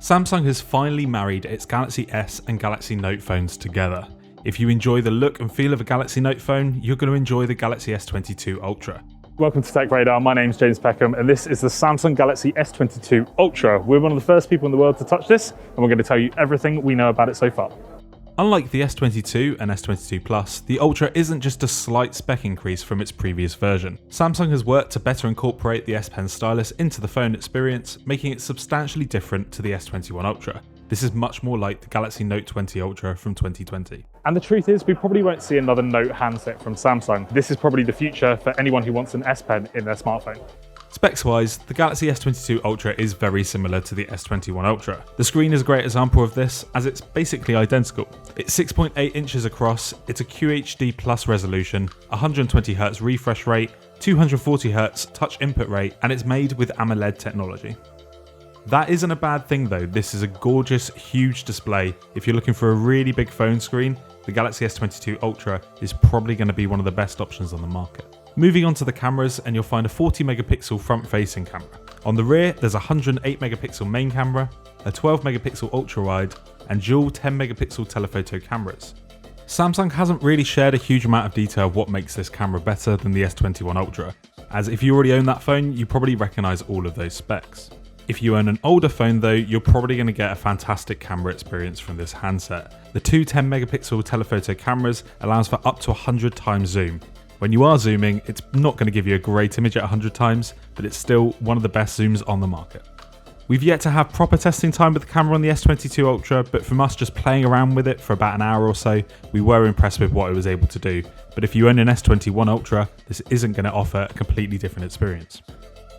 Samsung has finally married its Galaxy S and Galaxy Note phones together. If you enjoy the look and feel of a Galaxy Note phone, you're going to enjoy the Galaxy S22 Ultra. Welcome to TechRadar, my name's James Peckham and this is the Samsung Galaxy S22 Ultra. We're one of the first people in the world to touch this and we're going to tell you everything we know about it so far. Unlike the S22 and S22 Plus, the Ultra isn't just a slight spec increase from its previous version. Samsung has worked to better incorporate the S Pen stylus into the phone experience, making it substantially different to the S21 Ultra. This is much more like the Galaxy Note 20 Ultra from 2020. And the truth is, we probably won't see another Note handset from Samsung. This is probably the future for anyone who wants an S Pen in their smartphone. Specs-wise, the Galaxy S22 Ultra is very similar to the S21 Ultra. The screen is a great example of this, as it's basically identical. It's 6.8 inches across, it's a QHD Plus resolution, 120Hz refresh rate, 240Hz touch input rate, and it's made with AMOLED technology. That isn't a bad thing though. This is a gorgeous, huge display. If you're looking for a really big phone screen, the Galaxy S22 Ultra is probably going to be one of the best options on the market. Moving on to the cameras, and you'll find a 40 megapixel front-facing camera. On the rear, there's a 108 megapixel main camera, a 12 megapixel ultra wide, and dual 10 megapixel telephoto cameras. Samsung hasn't really shared a huge amount of detail of what makes this camera better than the S21 Ultra, as if you already own that phone, you probably recognise all of those specs. If you own an older phone though, you're probably going to get a fantastic camera experience from this handset. The two 10 megapixel telephoto cameras allows for up to 100 times zoom. When you are zooming, it's not going to give you a great image at 100 times, but it's still one of the best zooms on the market. We've yet to have proper testing time with the camera on the S22 Ultra, but from us just playing around with it for about an hour or so, we were impressed with what it was able to do. But if you own an S21 Ultra, this isn't going to offer a completely different experience.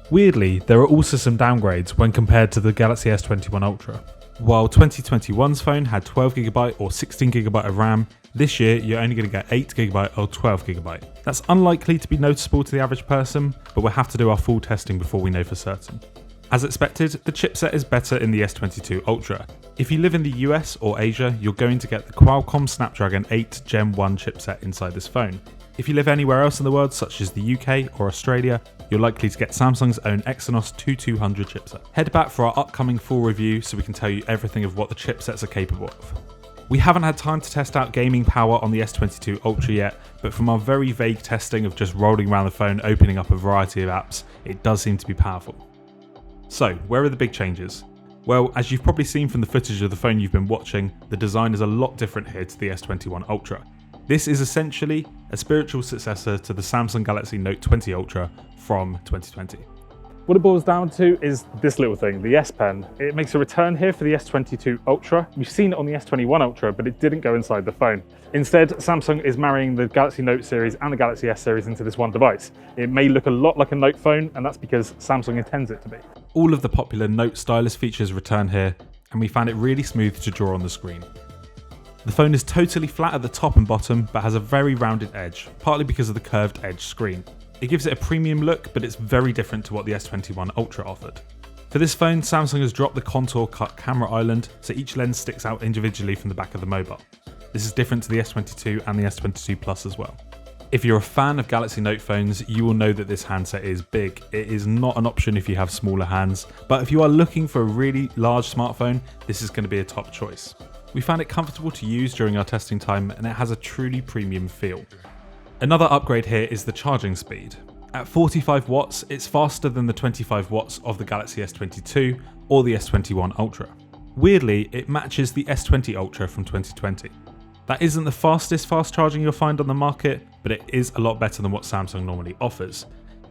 Weirdly, there are also some downgrades when compared to the Galaxy S21 Ultra. While 2021's phone had 12GB or 16GB of RAM, this year you're only going to get 8GB or 12GB. That's unlikely to be noticeable to the average person, but we'll have to do our full testing before we know for certain. As expected, the chipset is better in the S22 Ultra. If you live in the US or Asia, you're going to get the Qualcomm Snapdragon 8 Gen 1 chipset inside this phone. If you live anywhere else in the world, such as the UK or Australia, you're likely to get Samsung's own Exynos 2200 chipset. Head back for our upcoming full review so we can tell you everything of what the chipsets are capable of. We haven't had time to test out gaming power on the S22 Ultra yet, but from our very vague testing of just rolling around the phone opening up a variety of apps, it does seem to be powerful. So, where are the big changes? Well, as you've probably seen from the footage of the phone you've been watching, the design is a lot different here to the S21 Ultra. This is essentially a spiritual successor to the Samsung Galaxy Note 20 Ultra from 2020. What it boils down to is this little thing, the S Pen. It makes a return here for the S22 Ultra. We've seen it on the S21 Ultra, but it didn't go inside the phone. Instead, Samsung is marrying the Galaxy Note series and the Galaxy S series into this one device. It may look a lot like a Note phone, and that's because Samsung intends it to be. All of the popular Note stylus features return here, and we found it really smooth to draw on the screen. The phone is totally flat at the top and bottom, but has a very rounded edge, partly because of the curved edge screen. It gives it a premium look, but it's very different to what the S21 Ultra offered. For this phone, Samsung has dropped the contour cut camera island, so each lens sticks out individually from the back of the mobile. This is different to the S22 and the S22 Plus as well. If you're a fan of Galaxy Note phones, you will know that this handset is big. It is not an option if you have smaller hands, but if you are looking for a really large smartphone, this is going to be a top choice. We found it comfortable to use during our testing time, and it has a truly premium feel. Another upgrade here is the charging speed. At 45 watts, it's faster than the 25 watts of the Galaxy S22 or the S21 Ultra. Weirdly, it matches the S20 Ultra from 2020. That isn't the fastest fast charging you'll find on the market, but it is a lot better than what Samsung normally offers.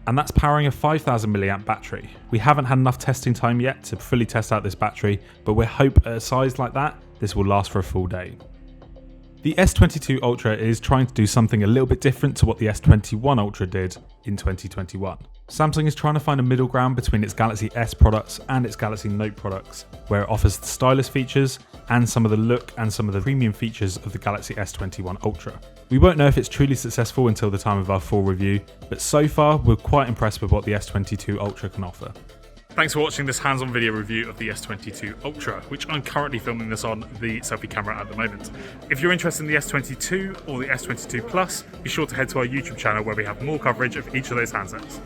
And that's powering a 5000 mAh battery. We haven't had enough testing time yet to fully test out this battery, but we hope at a size like that, this will last for a full day. The S22 Ultra is trying to do something a little bit different to what the S21 Ultra did in 2021. Samsung is trying to find a middle ground between its Galaxy S products and its Galaxy Note products, where it offers the stylus features and some of the look and some of the premium features of the Galaxy S21 Ultra. We won't know if it's truly successful until the time of our full review, but so far we're quite impressed with what the S22 Ultra can offer. Thanks for watching this hands-on video review of the S22 Ultra, which I'm currently filming this on the selfie camera at the moment. If you're interested in the S22 or the S22 Plus, be sure to head to our YouTube channel where we have more coverage of each of those handsets.